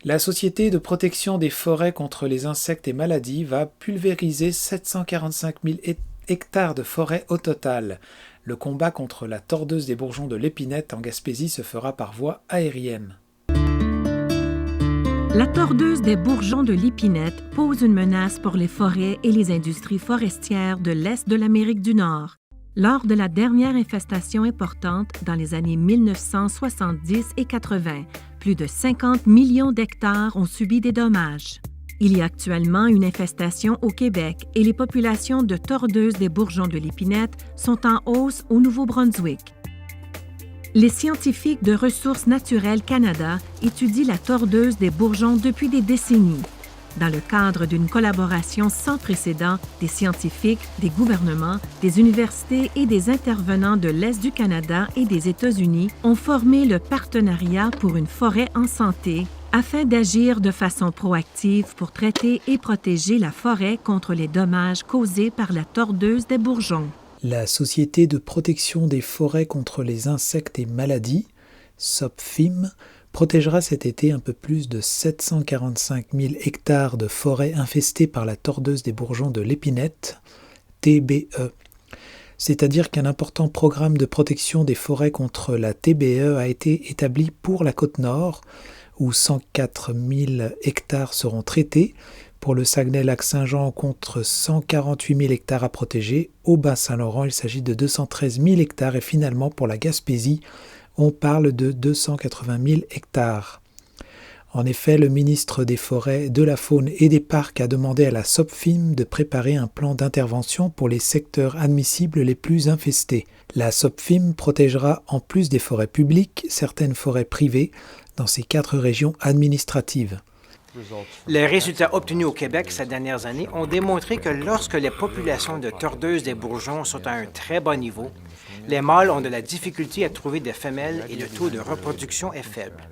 La Société de protection des forêts contre les insectes et maladies va pulvériser 745 000 hectares de forêt au total. Le combat contre la tordeuse des bourgeons de l'épinette en Gaspésie se fera par voie aérienne. La tordeuse des bourgeons de l'épinette pose une menace pour les forêts et les industries forestières de l'Est de l'Amérique du Nord. Lors de la dernière infestation importante dans les années 1970 et 80, plus de 50 millions d'hectares ont subi des dommages. Il y a actuellement une infestation au Québec et les populations de tordeuses des bourgeons de l'épinette sont en hausse au Nouveau-Brunswick. Les scientifiques de Ressources naturelles Canada étudient la tordeuse des bourgeons depuis des décennies. Dans le cadre d'une collaboration sans précédent, des scientifiques, des gouvernements, des universités et des intervenants de l'Est du Canada et des États-Unis ont formé le Partenariat pour une forêt en santé afin d'agir de façon proactive pour traiter et protéger la forêt contre les dommages causés par la tordeuse des bourgeons. La Société de protection des forêts contre les insectes et maladies, SOPFIM, protégera cet été un peu plus de 745 000 hectares de forêts infestées par la tordeuse des bourgeons de l'épinette, TBE. C'est-à-dire qu'un important programme de protection des forêts contre la TBE a été établi pour la Côte-Nord, où 104 000 hectares seront traités. Pour le Saguenay-Lac-Saint-Jean, on compte 148 000 hectares à protéger. Au Bas-Saint-Laurent, il s'agit de 213 000 hectares. Et finalement, pour la Gaspésie, on parle de 280 000 hectares. En effet, le ministre des Forêts, de la Faune et des Parcs a demandé à la SOPFIM de préparer un plan d'intervention pour les secteurs admissibles les plus infestés. La SOPFIM protégera, en plus des forêts publiques, certaines forêts privées dans ces 4 régions administratives. Les résultats obtenus au Québec ces dernières années ont démontré que lorsque les populations de tordeuses des bourgeons sont à un très bas niveau, les mâles ont de la difficulté à trouver des femelles et le taux de reproduction est faible.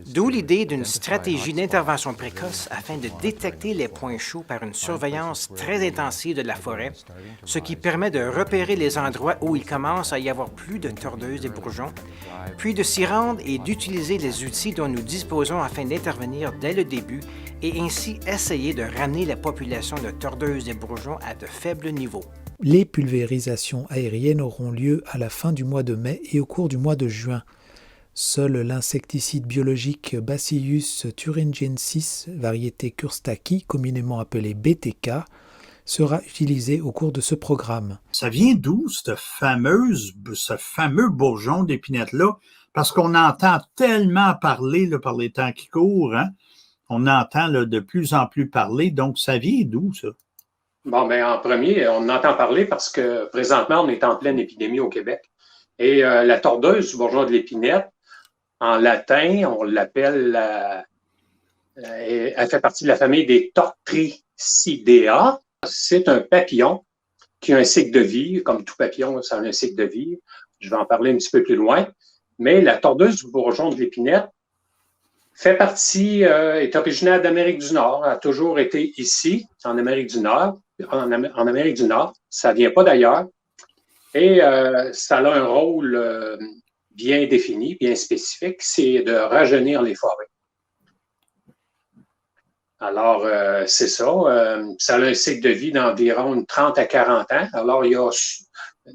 D'où l'idée d'une stratégie d'intervention précoce afin de détecter les points chauds par une surveillance très intensive de la forêt, ce qui permet de repérer les endroits où il commence à y avoir plus de tordeuses des bourgeons, puis de s'y rendre et d'utiliser les outils dont nous disposons afin d'intervenir dès le début et ainsi essayer de ramener la population de tordeuses des bourgeons à de faibles niveaux. Les pulvérisations aériennes auront lieu à la fin du mois de mai et au cours du mois de juin. Seul l'insecticide biologique Bacillus thuringiensis, variété Kurstaki, communément appelée BTK, sera utilisé au cours de ce programme. Ça vient d'où, ce fameux bourgeon d'épinette-là? Parce qu'on entend tellement parler là, par les temps qui courent, hein? On entend là, de plus en plus parler, donc ça vient d'où, ça? Bon, bien, en premier, on entend parler parce que présentement, on est en pleine épidémie au Québec. Et la tordeuse du bourgeon de l'épinette, en latin, on l'appelle, elle fait partie de la famille des Tortricidae. C'est un papillon qui a un cycle de vie, comme tout papillon, ça a un cycle de vie. Je vais en parler un petit peu plus loin. Mais la tordeuse du bourgeon de l'épinette fait partie, est originaire d'Amérique du Nord, a toujours été ici, en Amérique du Nord. En Amérique du Nord, ça ne vient pas d'ailleurs. Et ça a un rôle bien défini, bien spécifique, c'est de rajeunir les forêts. Alors, c'est ça. Ça a un cycle de vie d'environ 30 à 40 ans. Alors, il y a,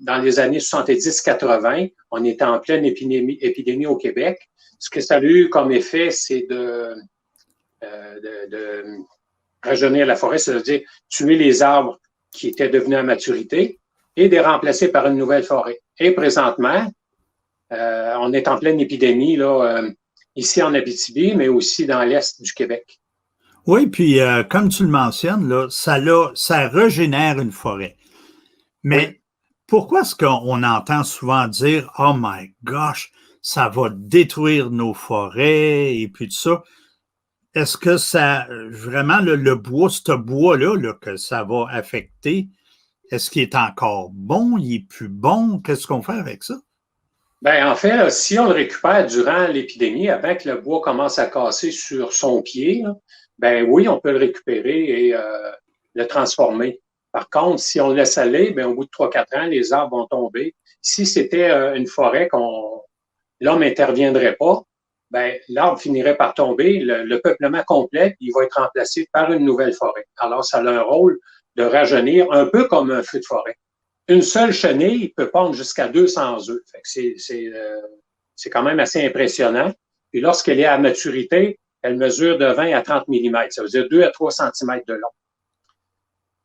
dans les années 70-80, on était en pleine épidémie au Québec. Ce que ça a eu comme effet, c'est de rajeunir la forêt, c'est-à-dire tuer les arbres qui étaient devenus à maturité et de les remplacer par une nouvelle forêt. Et présentement, on est en pleine épidémie là, ici en Abitibi, mais aussi dans l'Est du Québec. Oui, puis comme tu le mentionnes, là, ça régénère une forêt. Mais oui. Pourquoi est-ce qu'on entend souvent dire « Oh my gosh, ça va détruire nos forêts et puis tout ça ». Est-ce que ça, vraiment, le bois, ce bois-là, là, que ça va affecter, est-ce qu'il est encore bon, il est plus bon? Qu'est-ce qu'on fait avec ça? Bien, en fait, si on le récupère durant l'épidémie, avant que le bois commence à casser sur son pied, là, ben oui, on peut le récupérer et le transformer. Par contre, si on le laisse aller, ben, au bout de 3-4 ans, les arbres vont tomber. Si c'était une forêt l'homme n'interviendrait pas, ben, l'arbre finirait par tomber, le peuplement complet, il va être remplacé par une nouvelle forêt. Alors, ça a un rôle de rajeunir, un peu comme un feu de forêt. Une seule chenille peut pondre jusqu'à 200 œufs. Fait que c'est quand même assez impressionnant. Puis lorsqu'elle est à maturité, elle mesure de 20 à 30 mm. Ça veut dire 2 à 3 cm de long.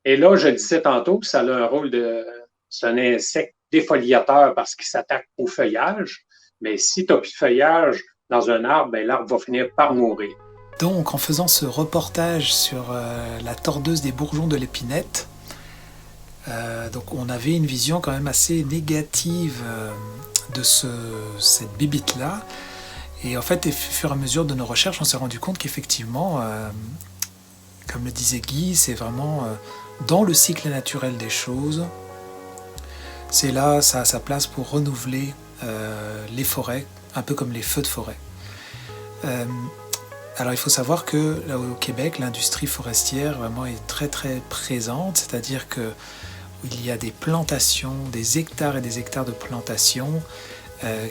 Et là, je disais tantôt que ça a un rôle de... C'est un insecte défoliateur parce qu'il s'attaque au feuillage. Mais si tu n'as plus de feuillage dans un arbre, ben, l'arbre va finir par mourir. Donc, en faisant ce reportage sur la tordeuse des bourgeons de l'épinette, donc on avait une vision quand même assez négative de cette bibite-là. Et en fait, au fur et à mesure de nos recherches, on s'est rendu compte qu'effectivement, comme le disait Guy, c'est vraiment dans le cycle naturel des choses. C'est là, ça a sa place pour renouveler les forêts, un peu comme les feux de forêt. Alors il faut savoir que là au Québec, l'industrie forestière vraiment est très très présente, c'est-à-dire que il y a des plantations, des hectares et des hectares de plantations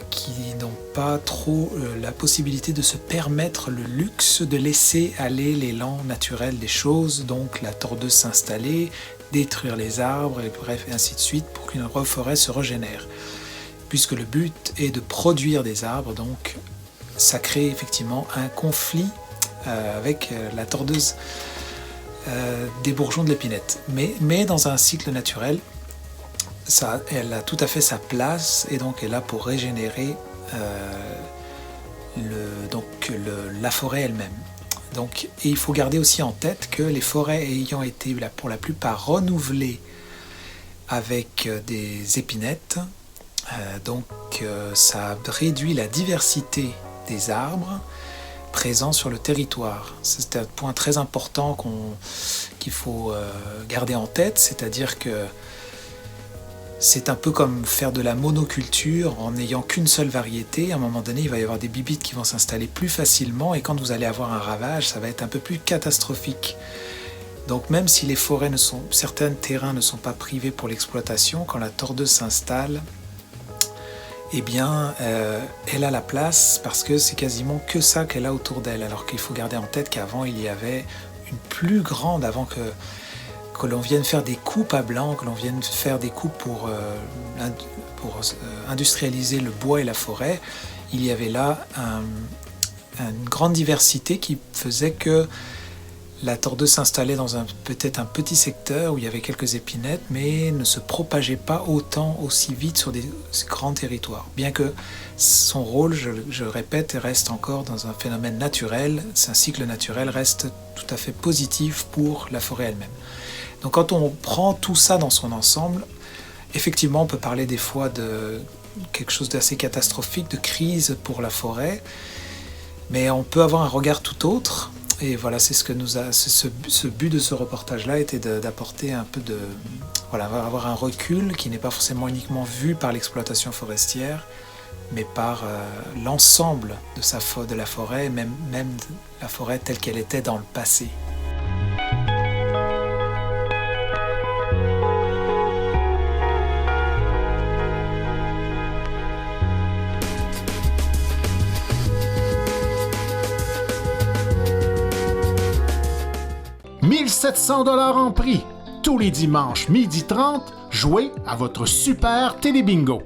qui n'ont pas trop la possibilité de se permettre le luxe de laisser aller l'élan naturel des choses, donc la tordeuse s'installer, détruire les arbres, et bref, et ainsi de suite, pour qu'une forêt se régénère. Puisque le but est de produire des arbres, donc ça crée effectivement un conflit avec la tordeuse des bourgeons de l'épinette. Mais dans un cycle naturel, elle a tout à fait sa place et donc est là pour régénérer la forêt elle-même. Donc, et il faut garder aussi en tête que les forêts ayant été pour la plupart renouvelées avec des épinettes, ça réduit la diversité des arbres présents sur le territoire. C'est un point très important qu'il faut garder en tête, c'est-à-dire que c'est un peu comme faire de la monoculture en n'ayant qu'une seule variété. À un moment donné, il va y avoir des bibites qui vont s'installer plus facilement et quand vous allez avoir un ravage, ça va être un peu plus catastrophique. Donc même si les forêts certains terrains ne sont pas privés pour l'exploitation, quand la tordeuse s'installe, eh bien, elle a la place parce que c'est quasiment que ça qu'elle a autour d'elle. Alors qu'il faut garder en tête qu'avant, il y avait une plus grande, avant que l'on vienne faire des coupes à blanc, que l'on vienne faire des coupes pour industrialiser le bois et la forêt, il y avait là une grande diversité qui faisait que la tordeuse s'installait dans peut-être un petit secteur où il y avait quelques épinettes, mais ne se propageait pas aussi vite sur des grands territoires. Bien que son rôle, je répète, reste encore dans un phénomène naturel, un cycle naturel reste tout à fait positif pour la forêt elle-même. Donc quand on prend tout ça dans son ensemble, effectivement on peut parler des fois de quelque chose d'assez catastrophique, de crise pour la forêt, mais on peut avoir un regard tout autre. Et voilà, c'est ce but de ce reportage-là était d'apporter un peu avoir un recul qui n'est pas forcément uniquement vu par l'exploitation forestière, mais par l'ensemble de la forêt, même la forêt telle qu'elle était dans le passé. $1 700 en prix. Tous les dimanches 12h30, jouez à votre super télébingo.